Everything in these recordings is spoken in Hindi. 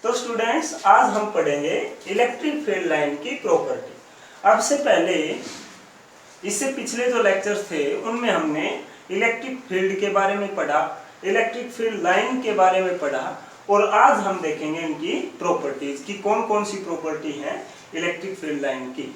तो स्टूडेंट्स आज हम पढ़ेंगे इलेक्ट्रिक फील्ड लाइन की प्रॉपर्टी। अब से पहले इससे पिछले जो लेक्चर्स थे उनमें हमने इलेक्ट्रिक फील्ड के बारे में पढ़ा, इलेक्ट्रिक फील्ड लाइन के बारे में पढ़ा और आज हम देखेंगे इनकी प्रॉपर्टीज की कौन कौन सी प्रॉपर्टी है इलेक्ट्रिक फील्ड लाइन की।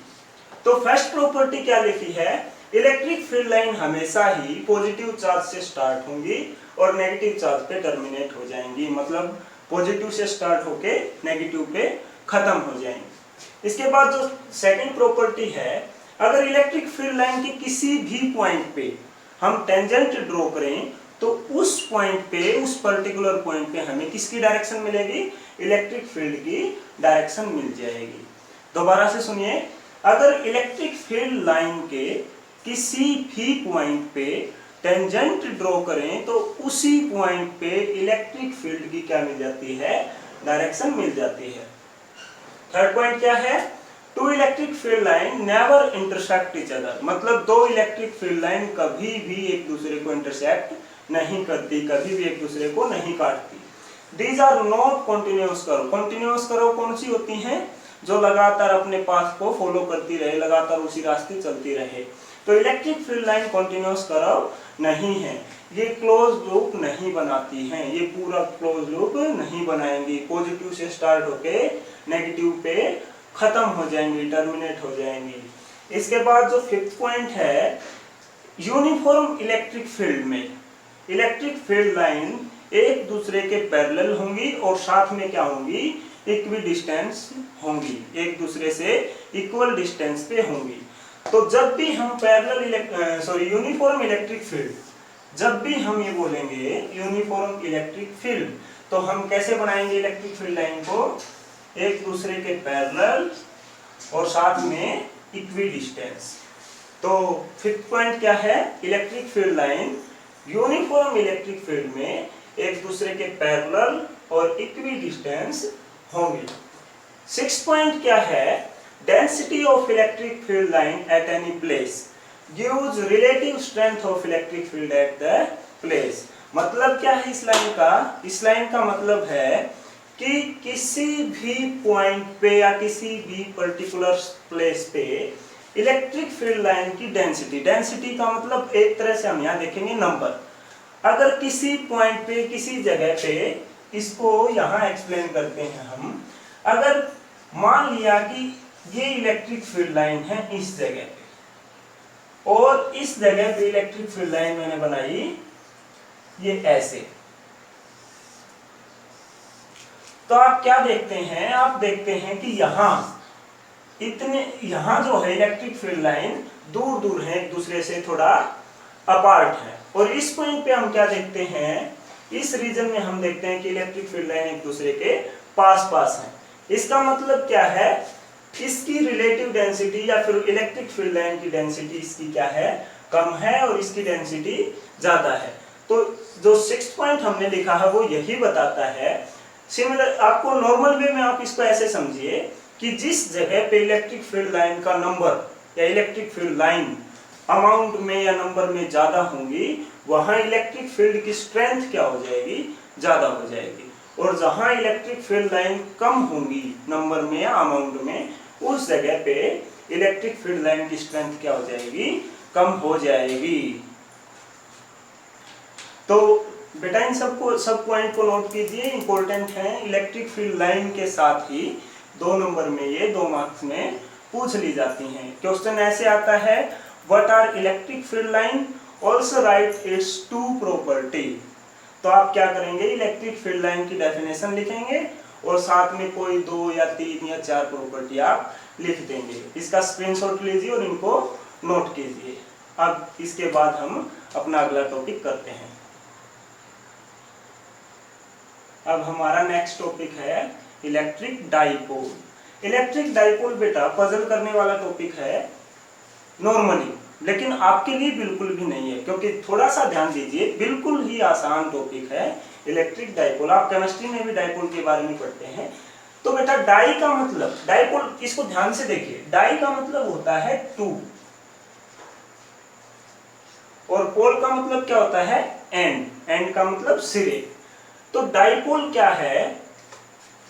तो फर्स्ट प्रॉपर्टी क्या लिखी है, इलेक्ट्रिक फील्ड लाइन हमेशा ही पॉजिटिव चार्ज से स्टार्ट होंगी और नेगेटिव चार्ज पे टर्मिनेट हो जाएंगी, मतलब पॉजिटिव से स्टार्ट होके नेगेटिव पे खत्म हो जाएंगी। इसके बाद जो सेकंड प्रॉपर्टी है, अगर इलेक्ट्रिक फील्ड लाइन के किसी भी पॉइंट पे हम टेंजेंट ड्रॉ करें तो उस पॉइंट पे, उस पर्टिकुलर पॉइंट पे हमें किसकी डायरेक्शन मिलेगी, इलेक्ट्रिक फील्ड की डायरेक्शन मिल जाएगी। दोबारा से सुनिए, अगर इलेक्ट्रिक फील्ड लाइन के किसी भी पॉइंट पे टेंजेंट ड्रॉ करें तो उसी पॉइंट पे इलेक्ट्रिक फील्ड की क्या मिल जाती है, डायरेक्शन मिल जाती है। थर्ड पॉइंट क्या है, two electric field line never intersect each other, मतलब दो इलेक्ट्रिक फील्ड लाइन कभी भी एक दूसरे को इंटरसेक्ट नहीं करती, कभी भी एक दूसरे को नहीं काटती। These are not continuous curve. Continuous curve कौन सी होती हैं, जो लगातार अपने पाथ को फॉलो करती रहे, लगातार उसी रास्ते चलती रहे। तो electric field line continuous curve नहीं है, ये क्लोज लूप नहीं बनाती हैं, ये पूरा क्लोज लूप नहीं बनाएंगी, पॉजिटिव से स्टार्ट होके नेगेटिव पे खत्म हो जाएंगी, टर्मिनेट हो जाएंगी। इसके बाद जो फिफ्थ पॉइंट है, यूनिफॉर्म इलेक्ट्रिक फील्ड में इलेक्ट्रिक फील्ड लाइन एक दूसरे के पैरेलल होंगी और साथ में क्या होंगी, इक्वी डिस्टेंस होंगी, एक दूसरे से इक्वल डिस्टेंस पे होंगी। तो जब भी हम यूनिफॉर्म इलेक्ट्रिक फील्ड, जब भी हम ये बोलेंगे यूनिफॉर्म इलेक्ट्रिक फील्ड, तो हम कैसे बनाएंगे इलेक्ट्रिक फील्ड लाइन को, एक दूसरे के पैरेलल और साथ में इक्वी डिस्टेंस। तो फिफ्थ पॉइंट क्या है, electric field line uniform electric field में एक दूसरे के पैरेलल और इक्वी डिस्टेंस होंगे। सिक्स्थ पॉइंट क्या है, density of electric field line at any place gives relative strength of electric field at the place। मतलब क्या है इस लाइन का, इस लाइन का मतलब है कि किसी भी पॉइंट पे या किसी भी पर्टिकुलर प्लेस पे इलेक्ट्रिक फील्ड लाइन की डेंसिटी, डेंसिटी का मतलब एक तरह से हम यहाँ देखेंगे नंबर। अगर किसी पॉइंट पे, किसी जगह पे, इसको यहाँ एक्सप्लेन करते हैं हम, अगर मान लिया कि ये इलेक्ट्रिक फील्ड लाइन है इस जगह पे और इस जगह पे इलेक्ट्रिक फील्ड लाइन मैंने बनाई ये ऐसे, तो आप क्या देखते हैं, आप देखते हैं कि यहाँ जो है इलेक्ट्रिक फील्ड लाइन दूर दूर है, एक दूसरे से थोड़ा अपार्ट है। और इस पॉइंट पे हम क्या देखते हैं, इस रीजन में हम देखते हैं कि इलेक्ट्रिक फील्ड लाइन एक दूसरे के पास पास है। इसका मतलब क्या है, इसकी रिलेटिव डेंसिटी या फिर इलेक्ट्रिक फील्ड लाइन की डेंसिटी इसकी क्या है, कम है और इसकी डेंसिटी ज्यादा है। तो जो सिक्स्थ पॉइंट हमने लिखा है वो यही बताता है। सिमिलर आपको नॉर्मल वे में आप इसको ऐसे समझिए कि जिस जगह पे इलेक्ट्रिक फील्ड लाइन का नंबर या इलेक्ट्रिक फील्ड लाइन अमाउंट में या नंबर में ज्यादा होंगी, वहां इलेक्ट्रिक फील्ड की स्ट्रेंथ क्या हो जाएगी, ज्यादा हो जाएगी। और जहां इलेक्ट्रिक फील्ड लाइन कम होंगी नंबर में या अमाउंट में, उस जगह पे इलेक्ट्रिक फील्ड लाइन की स्ट्रेंथ क्या हो जाएगी, कम हो जाएगी। तो बेटा इन सब पॉइंट को नोट कीजिए, इंपॉर्टेंट है। इलेक्ट्रिक फील्ड लाइन के साथ ही 2 नंबर में, ये 2 मार्क्स में पूछ ली जाती हैं। क्वेश्चन ऐसे आता है, what are electric field line, also write it's two property. तो आप क्या करेंगे, इलेक्ट्रिक फील्ड लाइन की डेफिनेशन लिखेंगे और साथ में कोई 2 या 3 या 4 प्रॉपर्टी आप लिख देंगे। इसका स्क्रीनशॉट लीजिए और इनको नोट कीजिए। अब इसके बाद हम अपना अगला टॉपिक करते हैं। अब हमारा नेक्स्ट टॉपिक है इलेक्ट्रिक डाइपोल। इलेक्ट्रिक डाइपोल बेटा पजल करने वाला टॉपिक है नॉर्मली, लेकिन आपके लिए बिल्कुल भी नहीं है, क्योंकि थोड़ा सा ध्यान दीजिए, बिल्कुल ही आसान टॉपिक है इलेक्ट्रिक डाइपोल। आप केमिस्ट्री में भी डाइपोल के बारे में पढ़ते हैं। तो बेटा डाई का मतलब, डाइपोल, इसको ध्यान से देखिए, डाई का मतलब होता है 2 और पोल का मतलब क्या होता है, एंड, एंड का मतलब सिरे। तो डाइपोल क्या है,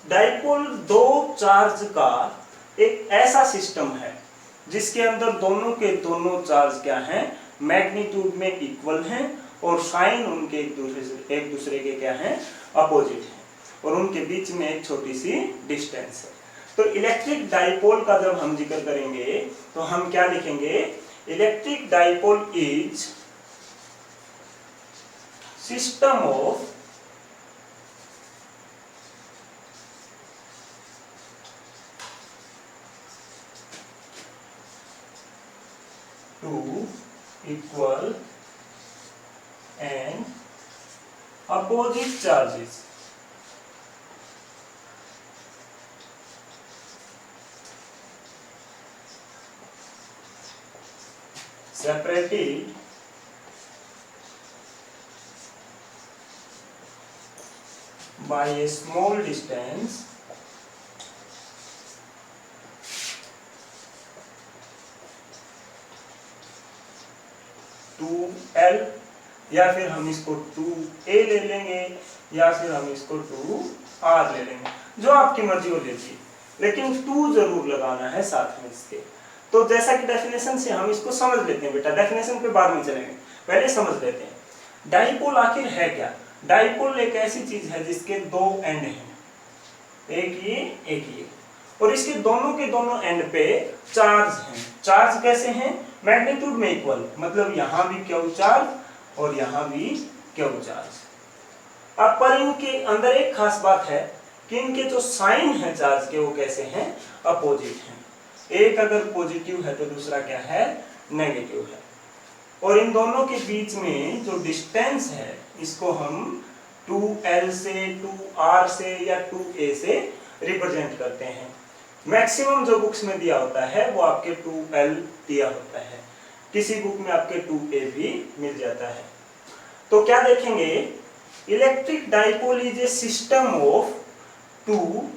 डाइपोल दो चार्ज का एक ऐसा सिस्टम है जिसके अंदर दोनों के दोनों चार्ज क्या हैं, मैग्नीट्यूड में इक्वल हैं और साइन उनके एक दूसरे के क्या हैं, अपोजिट हैं, और उनके बीच में एक छोटी सी डिस्टेंस है। तो इलेक्ट्रिक डाइपोल का जब हम जिक्र करेंगे तो हम क्या लिखेंगे, electric dipole is system of two equal and opposite charges separated by a small distance two L, या फिर हम इसको 2a ले लेंगे या फिर हम इसको 2r ले लेंगे, जो आपकी मर्जी हो लीजिए, लेकिन 2 जरूर लगाना है साथ में इसके। तो जैसा कि डेफिनेशन से हम इसको समझ लेते हैं बेटा, डेफिनेशन पे बाद में चलेंगे, पहले समझ लेते हैं डाइपोल आखिर है क्या। डाइपोल एक ऐसी चीज है जिसके दो एंड हैं, एक ये, और इसके दोनों के दोनों एंड पे चार्ज हैं। चार्ज कैसे हैं, मैग्नीट्यूड में इक्वल, मतलब यहां भी क्यू चार्ज और यहां भी क्यू चार्ज। अब पर इनके अंदर एक खास बात है कि इनके जो साइन है चार्ज के वो कैसे हैं, अपोजिट हैं। एक अगर पॉजिटिव है तो दूसरा क्या है, नेगेटिव है। और इन दोनों के बीच में जो डिस्टेंस है इसको हम 2l से 2r से या 2a से रिप्रेजेंट करते हैं। मैक्सिमम जो बुक्स में दिया होता है वो आपके 2l दिया होता है, किसी बुक में आपके 2a भी मिल जाता है। तो क्या देखेंगे, electric dipole is a system of two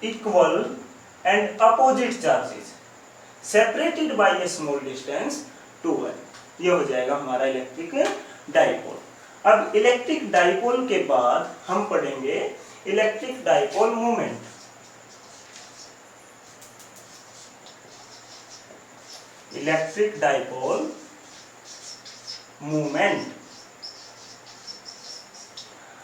equal and opposite charges separated by a small distance 2l। ये हो जाएगा हमारा इलेक्ट्रिक डाइपोल। अब इलेक्ट्रिक डाइपोल के बाद हम पढ़ेंगे electric dipole moment. Electric dipole movement.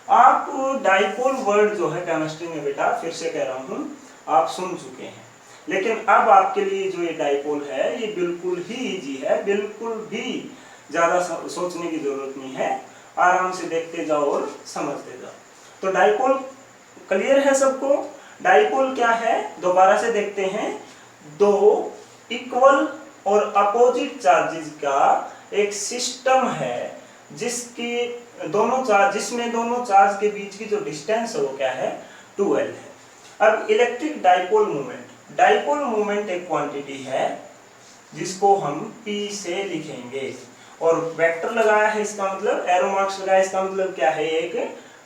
आप डाइपोल वर्ड जो है केमिस्ट्री में बेटा, फिर से कह रहा हूं, आप सुन चुके हैं, लेकिन अब आपके लिए जो ये डाइपोल है ये बिल्कुल ही इजी है, बिल्कुल भी ज्यादा सोचने की जरूरत नहीं है, आराम से देखते जाओ और समझते जाओ। तो डाइपोल क्लियर है सबको। डाइपोल क्या है, दोबारा से देखते हैं, दो इक्वल और अपोजिट चार्जेस का एक सिस्टम है जिसमें दोनों चार्ज के बीच की जो डिस्टेंस है वो क्या है, 2l है। अब इलेक्ट्रिक डाइपोल मूवमेंट एक क्वांटिटी है जिसको हम p से लिखेंगे, और वेक्टर लगाया है, इसका मतलब एरो मार्क्स लगाया, इसका मतलब क्या है, एक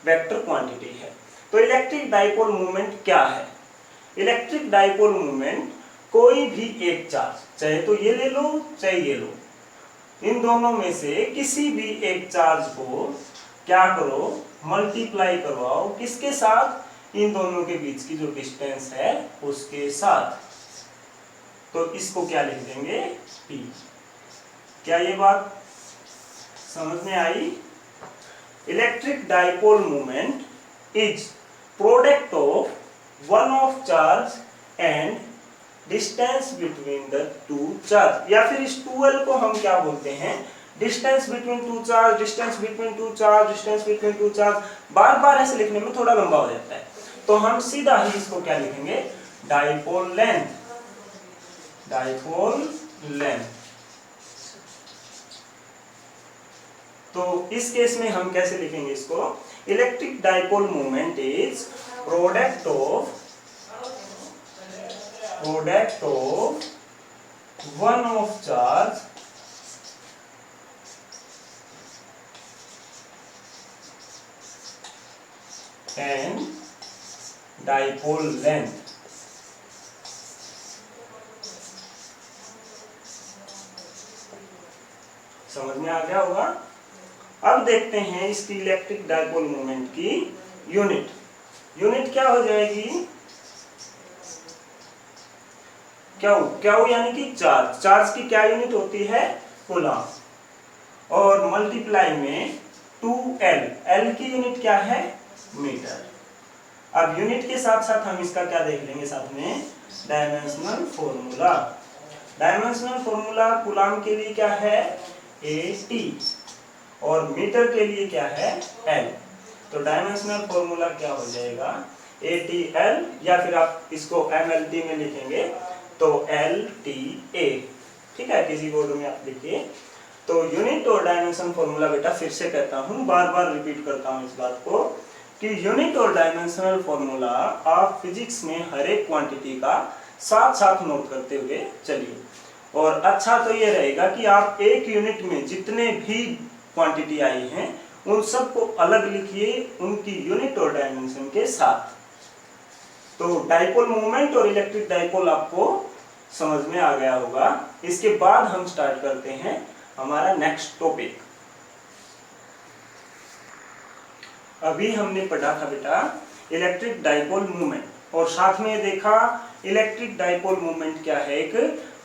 वेक्टर क्वांटिटी है। तो इलेक्ट्रिक डाइपोल मूवमेंट क्या है, इलेक्ट्रिक डाइपोल मूवमेंट कोई भी एक चार्ज, चाहे तो ये ले लो चाहे ये लो, इन दोनों में से किसी भी एक चार्ज को क्या करो, मल्टीप्लाई करवाओ, किसके साथ, इन दोनों के बीच की जो डिस्टेंस है उसके साथ। तो इसको क्या लिख देंगे, p। क्या ये बात समझ में आई। Electric dipole movement is product of one of charge and distance between the two charge, या फिर इस 2l को हम क्या बोलते हैं, distance between two charge, distance between two charge, distance between two charge. बार बार ऐसे लिखने में थोड़ा लंबा हो जाता है, तो हम सीधा ही इसको क्या लिखेंगे, डाइपोल लेंथ। Dipole length. तो इस केस में हम कैसे लिखेंगे इसको, electric dipole movement is product of one of charge and dipole length. समझ में आ गया होगा। अब देखते हैं इसकी इलेक्ट्रिक डाइपोल मूवमेंट की यूनिट। यूनिट क्या हो जाएगी, क्यू यानी कि चार्ज की क्या यूनिट होती है, कूलम। और मल्टीप्लाई में 2L, L की यूनिट क्या है, मीटर। अब यूनिट के साथ साथ हम इसका क्या देख लेंगे साथ में, dimensional formula. Dimensional formula coulomb के लिए क्या है, AT, और मीटर के लिए क्या है, L। तो डायमेंशनल फॉर्मूला क्या हो जाएगा, ATL, या फिर आप इसको MLT में लिखेंगे तो LTA। ठीक है, किसी बोर्ड में आप लिखिए। तो यूनिट और डायमेंशन फॉर्मूला बेटा फिर से कहता हूं, बार बार रिपीट करता हूं इस बात को, कि यूनिट और डायमेंशनल फॉर्मूला आप फिजिक्स में हर एक क्वांटिटी का साथ साथ नोट करते हुए चलिए। और अच्छा तो ये रहेगा कि आप एक यूनिट में जितने भी क्वांटिटी आई हैं उन सबको अलग लिखिए उनकी यूनिट और डायमेंशन के साथ। तो डाइपोल मूवमेंट और इलेक्ट्रिक डाइपोल आपको समझ में आ गया होगा। इसके बाद हम स्टार्ट करते हैं हमारा नेक्स्ट टॉपिक। अभी हमने पढ़ा था बेटा इलेक्ट्रिक डाइपोल मूवमेंट, और साथ में देखा इलेक्ट्रिक डाइपोल मूवमेंट क्या है, एक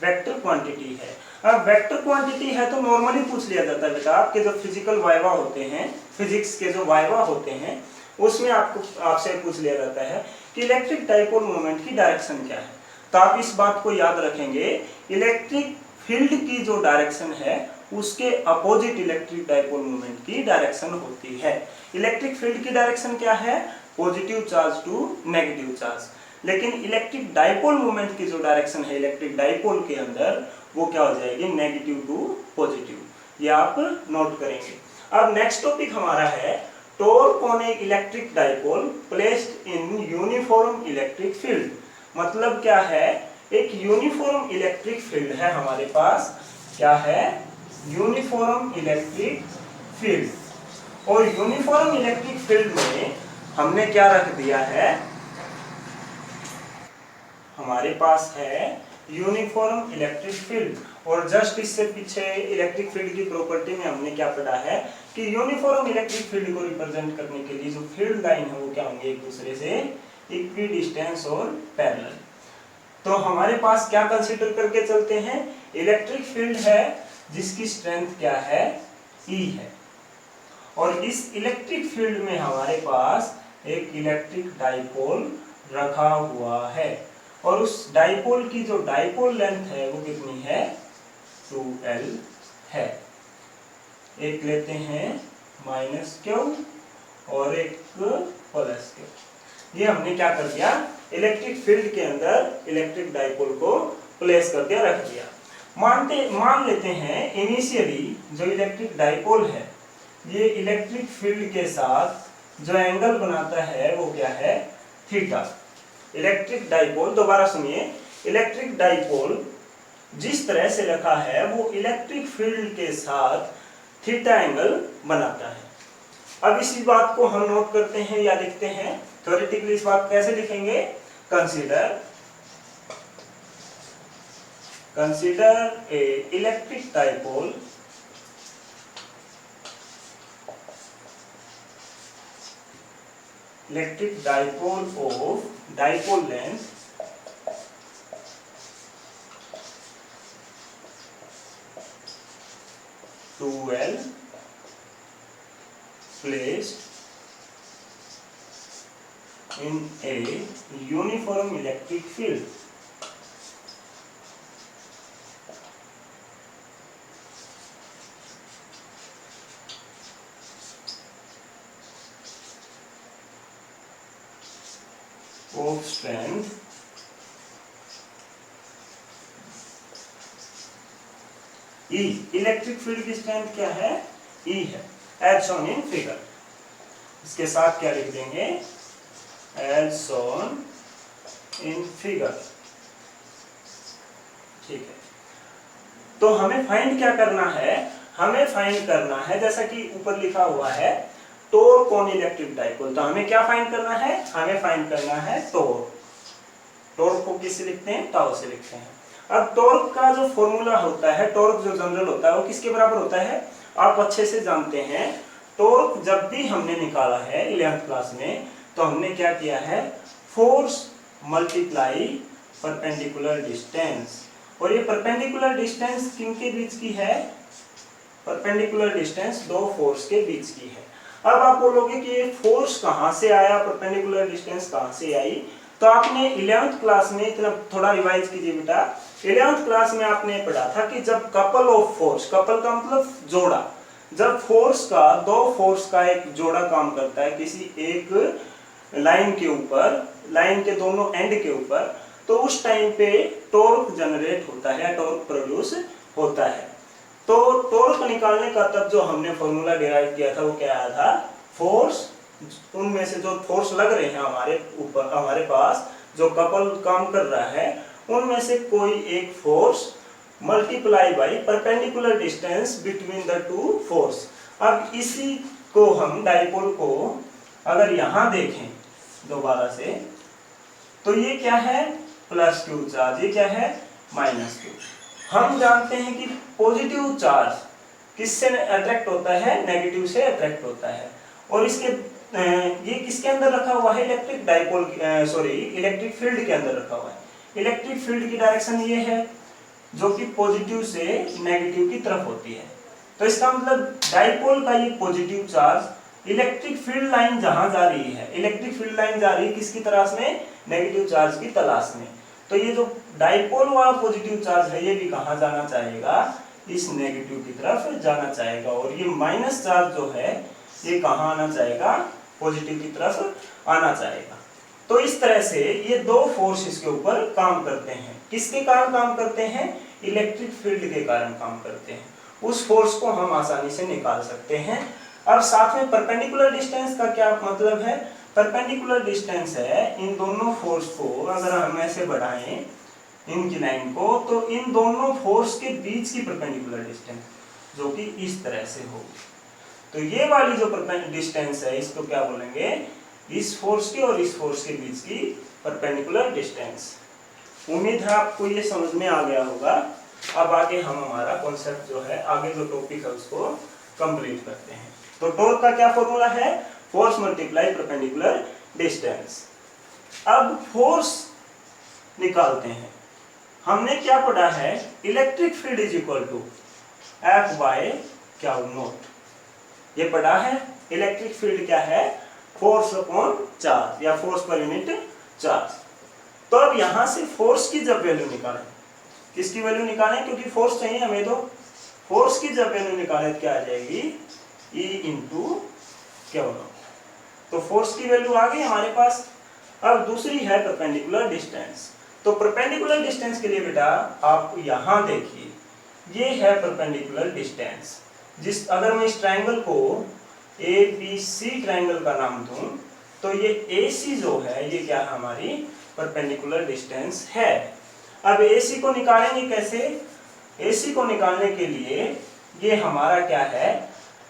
वेक्टर क्वांटिटी है। अब वेक्टर क्वांटिटी है तो नॉर्मली पूछ लिया जाता है बेटा, आपके जो फिजिकल वाइवा होते हैं, फिजिक्स के जो वाइवा होते हैं उसमें आपसे पूछ लिया जाता है कि इलेक्ट्रिक डाइपोल मूवमेंट की डायरेक्शन क्या है। तो आप इस बात को याद रखेंगे, इलेक्ट्रिक फील्ड की जो डायरेक्शन है उसके अपोजिट इलेक्ट्रिक डाइपोल मूवमेंट की डायरेक्शन होती है। इलेक्ट्रिक फील्ड की डायरेक्शन क्या है, positive charge to negative charge. लेकिन इलेक्ट्रिक डाइपोल मूवमेंट की जो डायरेक्शन है इलेक्ट्रिक डाइपोल के अंदर, वो क्या हो जाएगी, नेगेटिव टू पॉजिटिव। ये आप नोट करेंगे। अब नेक्स्ट टॉपिक हमारा है torque on A electric dipole placed in uniform electric field. मतलब क्या है, एक यूनिफॉर्म इलेक्ट्रिक फील्ड है हमारे पास, क्या है, यूनिफॉर्म इलेक्ट्रिक फील्ड। और यूनिफॉर्म इलेक्ट्रिक फील्ड में हमने क्या रख दिया है, हमारे पास है यूनिफॉर्म इलेक्ट्रिक फील्ड। और जस्ट इससे पीछे इलेक्ट्रिक फील्ड की प्रॉपर्टी में हमने क्या पढ़ा है कि यूनिफॉर्म इलेक्ट्रिक फील्ड को रिप्रेजेंट करने के लिए जो फील्ड लाइन है वो क्या होंगे, एक दूसरे से इक्वी डिस्टेंस और पैरेलल। तो हमारे पास क्या कंसीडर करके चलते हैं, इलेक्ट्रिक फील्ड है जिसकी स्ट्रेंथ क्या है, E है। और इस इलेक्ट्रिक फील्ड में हमारे पास एक इलेक्ट्रिक डाइपोल रखा हुआ है, और उस डाइपोल की जो डाइपोल लेंथ है वो कितनी है, 2L है। एक लेते हैं -Q और एक +Q। ये हमने क्या कर दिया, इलेक्ट्रिक फील्ड के अंदर इलेक्ट्रिक डाइपोल को प्लेस कर दिया, रख दिया। मान लेते हैं इनिशियली जो इलेक्ट्रिक डाइपोल है ये इलेक्ट्रिक फील्ड के साथ जो एंगल बनाता है वो क्या है, थीटा। इलेक्ट्रिक डाइपोल, दोबारा सुनिए, इलेक्ट्रिक डाइपोल जिस तरह से रखा है वो इलेक्ट्रिक फील्ड के साथ थीटा एंगल बनाता है। अब इसी बात को हम नोट करते हैं या लिखते हैं, थ्योरेटिकली इस बात कैसे लिखेंगे, consider a electric dipole of dipole length (2L) placed in a uniform electric field. Of strength E। Electric field की स्ट्रेंथ क्या है, E है, as shown in figure। इसके साथ क्या लिख देंगे, as shown in figure। ठीक है, तो हमें फाइंड क्या करना है, हमें फाइंड करना है जैसा कि ऊपर लिखा हुआ है टॉर्क ऑन इलेक्ट्रिक डाइपोल। तो हमें क्या फाइंड करना है, हमें फाइंड करना है टॉर्क। टॉर्क को किससे लिखते हैं, टाउ से लिखते हैं। अब टॉर्क का जो फॉर्मूला होता है, टॉर्क जो जनरल होता है वो किसके बराबर होता है, आप अच्छे से जानते हैं। टॉर्क जब भी हमने निकाला है 11th क्लास में, तो हमने क्या किया है, फोर्स मल्टीप्लाई परपेंडिकुलर डिस्टेंस। और ये परपेंडिकुलर डिस्टेंस किनके बीच की है, परपेंडिकुलर डिस्टेंस दो फोर्स के बीच की है। अब आप बोलोगे कि ये फोर्स कहाँ से आया, परपेंडिकुलर डिस्टेंस कहाँ से आई, तो आपने 11th क्लास में, इतना थोड़ा रिवाइज कीजिए बेटा, 11th क्लास में आपने पढ़ा था कि जब कपल ऑफ फोर्स, कपल का मतलब जोड़ा, जब फोर्स का, दो फोर्स का एक जोड़ा काम करता है किसी एक लाइन के ऊपर, लाइन के दोनों एंड के ऊपर, तो उस टाइम पे टॉर्क जनरेट होता है, टॉर्क प्रोड्यूस होता है। तो टॉर्क निकालने का तब जो हमने फॉर्मूला डिराइव किया था वो क्या आया था, फोर्स, उनमें से जो फोर्स लग रहे हैं हमारे ऊपर, हमारे पास जो कपल काम कर रहा है, उनमें से कोई एक force multiply by perpendicular distance between the to force. अब इसी को हम डाइपोल को अगर यहां देखें दोबारा से, तो ये क्या है, +q चार्ज, ये क्या है, -q। हम जानते हैं कि पॉजिटिव चार्ज किससे अट्रैक्ट होता है, नेगेटिव से अट्रैक्ट होता है। और इसके ये किसके अंदर रखा हुआ है, electric dipole, sorry electric field के अंदर रखा हुआ है। इलेक्ट्रिक फील्ड की डायरेक्शन ये है जो कि पॉजिटिव से नेगेटिव की तरफ होती है। तो इसका मतलब डाइपोल का ये positive charge electric field line जहां जा रही है, इलेक्ट्रिक फील्ड लाइन जा रही है किसकी तलाश में, नेगेटिव चार्ज की तलाश में। तो ये जो डाइपोल वाला पॉजिटिव चार्ज है ये भी कहां जाना चाहेगा, इस नेगेटिव की तरफ जाना चाहेगा। और ये माइनस चार्ज जो है ये कहां आना चाहेगा, पॉजिटिव की तरफ आना चाहेगा। तो इस तरह से ये दो फोर्स इसके ऊपर काम करते हैं। किसके कारण काम करते हैं, इलेक्ट्रिक फील्ड के कारण काम करते हैं। उस फोर्स को हम आसानी से निकाल सकते हैं। अब साथ में परपेंडिकुलर डिस्टेंस का क्या मतलब है, परपेंडिकुलर डिस्टेंस है इन दोनों फोर्स को अगर हम ऐसे बढ़ाएं इनकी लाइन को, तो इन दोनों फोर्स के बीच की परपेंडिकुलर डिस्टेंस जो कि इस तरह से होगी। तो ये वाली जो डिस्टेंस है इसको क्या बोलेंगे, इस फोर्स के और इस फोर्स के बीच की परपेंडिकुलर डिस्टेंस। उम्मीद है आपको ये समझ में आ गया होगा। अब आगे हम हमारा कॉन्सेप्ट जो है, आगे जो टॉपिक है उसको कंप्लीट करते हैं। तो टॉर्क का क्या फॉर्मूला है, फोर्स मल्टीप्लाई परपेंडिकुलर डिस्टेंस। अब फोर्स निकालते हैं। हमने क्या पढ़ा है, electric field is equal to F/Q0, ये पढ़ा है। इलेक्ट्रिक फील्ड क्या है, फोर्स अपॉन चार्ज या फोर्स पर यूनिट चार्ज। तो अब यहां से फोर्स की जब वैल्यू निकालें, किसकी वैल्यू निकालें, क्योंकि फोर्स चाहिए हमें, तो फोर्स की जब वैल्यू निकालें क्या आ जाएगी, E × Q0। तो फोर्स की वैल्यू आ गई हमारे पास। अब दूसरी है परपेंडिकुलर डिस्टेंस। तो परपेंडिकुलर डिस्टेंस के लिए बेटा आप यहां देखिए, ये है परपेंडिकुलर डिस्टेंस। जिस अगर मैं इस ट्रायंगल को ABC ट्रायंगल का नाम दूं, तो ये AC जो है ये क्या है, हमारी परपेंडिकुलर डिस्टेंस है। अब AC को निकालेंगे कैसे, AC को निकालने के लिए ये हमारा क्या है,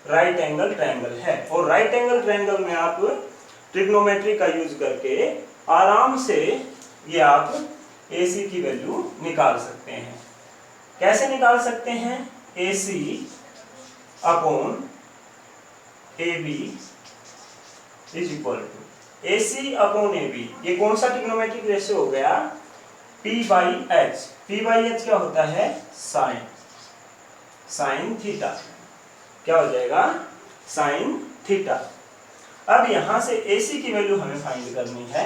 राइट एंगल ट्रायंगल है। और राइट एंगल ट्रायंगल में आप ट्रिग्नोमेट्री का यूज करके आराम से ये आप AC की वैल्यू निकाल सकते हैं। कैसे निकाल सकते हैं, AC upon AB is equal to AC upon AB, ये कौन सा ट्रिग्नोमेट्रिक रेशियो हो गया, P/H। P/H क्या होता है, साइन थीटा, क्या हो जाएगा, साइन थीटा। अब यहां से AC की वैल्यू हमें फाइंड करनी है,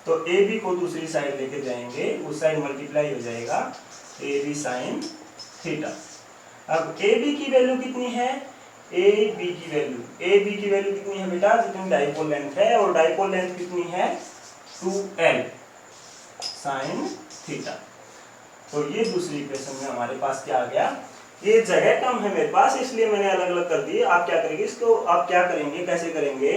तो AB को दूसरी साइड लेके जाएंगे, उस साइड मल्टीप्लाई हो जाएगा AB साइन थीटा। अब AB की वैल्यू कितनी है, AB की वैल्यू कितनी है बेटा, जितनी डाइपोल लेंथ है, और डाइपोल लेंथ कितनी है, 2L साइन थीटा। तो ये दूसरी इक्वेशन में हमारे पास क्या आ गया, ये जगह कम है मेरे पास इसलिए मैंने अलग अलग कर दिए। आप क्या करेंगे, इसको आप क्या करेंगे, कैसे करेंगे,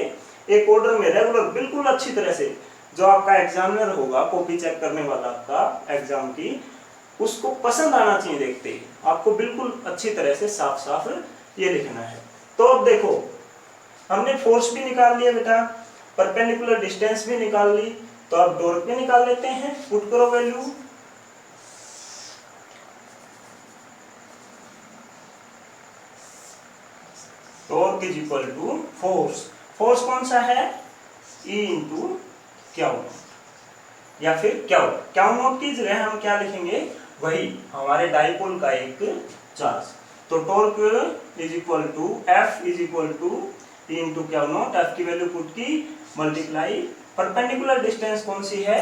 एक ऑर्डर में रेगुलर बिल्कुल अच्छी तरह से, जो आपका एग्जामिनर होगा, कॉपी चेक करने वाला आपका एग्जाम की, उसको पसंद आना चाहिए देखते ही, आपको बिल्कुल अच्छी तरह से साफ साफ ये लिखना है। तो अब देखो हमने फोर्स भी निकाल लिया बेटा, परपेंडिकुलर डिस्टेंस भी निकाल ली, तो अब टॉर्क भी निकाल लेते हैं। पुट करो value, torque is equal to force. Force कौन सा है, ई इंटू क्यू नॉट, या फिर क्यू नॉट की जगह हम क्या लिखेंगे, वही हमारे डाइपोल का एक चार्ज। तो torque is equal to F is equal to E into Q naught, F की वैल्यू पुट की मल्टीप्लाई परपेंडिकुलर डिस्टेंस कौन सी है,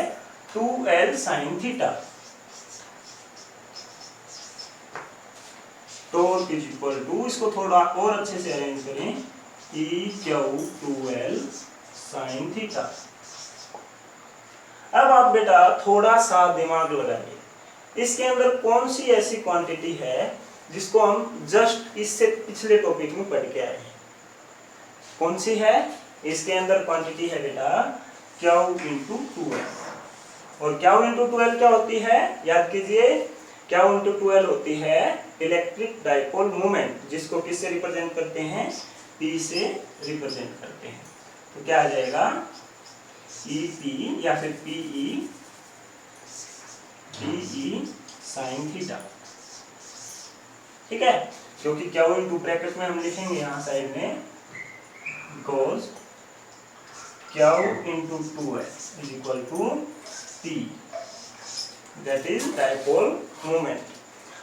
2l sin theta. Torque is equal to, इसको थोड़ा और अच्छे से अरेंज करें, E Q 2l sin theta. अब आप बेटा थोड़ा सा दिमाग लगाइए, इसके अंदर कौन सी ऐसी क्वांटिटी है जिसको हम जस्ट इससे पिछले टॉपिक में पढ़ के आए हैं। कौन सी है, इसके अंदर क्वांटिटी है बेटा क्यू इंटू 2l, और क्यू इंटू 2l क्या होती है, याद कीजिए, क्यू इंटू 2l होती है इलेक्ट्रिक डाइपोल मोमेंट, जिसको किससे रिप्रेजेंट करते हैं, P से रिप्रेजेंट करते हैं। तो क्या आ जाएगा, EP या फिर PE sin थीटा, ठीक है, क्योंकि क्यू इंटू ब्रैकेट में हम लिखेंगे यहाँ साइड में, because Q into 2l is equal to P, that is dipole moment.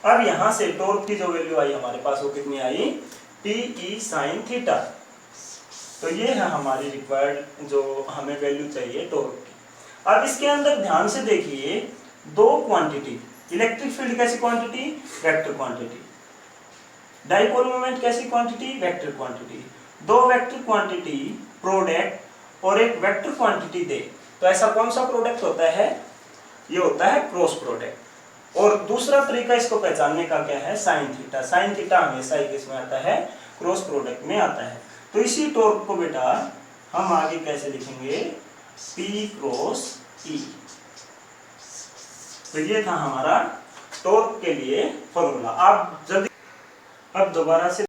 अब यहाँ से टॉर्क की जो वैल्यू आई हमारे पास वो कितनी आई, PE sin थीटा। तो ये है हमारी रिक्वायर्ड जो हमें वैल्यू चाहिए टॉर्क की। अब इसके अंदर ध्यान से देखिए, दो क्वांटिटी, इलेक्ट्रिक फील्ड कैसी quantity, vector quantity, dipole moment कैसी क्वांटिटी, वेक्टर क्वांटिटी। दो वेक्टर क्वांटिटी प्रोडक्ट और एक वेक्टर क्वांटिटी दे, तो ऐसा कौन सा प्रोडक्ट होता है, ये होता है क्रॉस प्रोडक्ट। और दूसरा तरीका इसको पहचानने का क्या है, साइन थीटा। साइन थीटा हमेशा ही किसमें आता है, क्रॉस प्रोडक्ट में आता है। तो इसी टॉर्क को बेटा हम आगे कैसे लिखेंगे, P क्रॉस E। तो ये था हमारा टॉर्क के लिए फॉर्मूला। आप जल्दी अब दोबारा से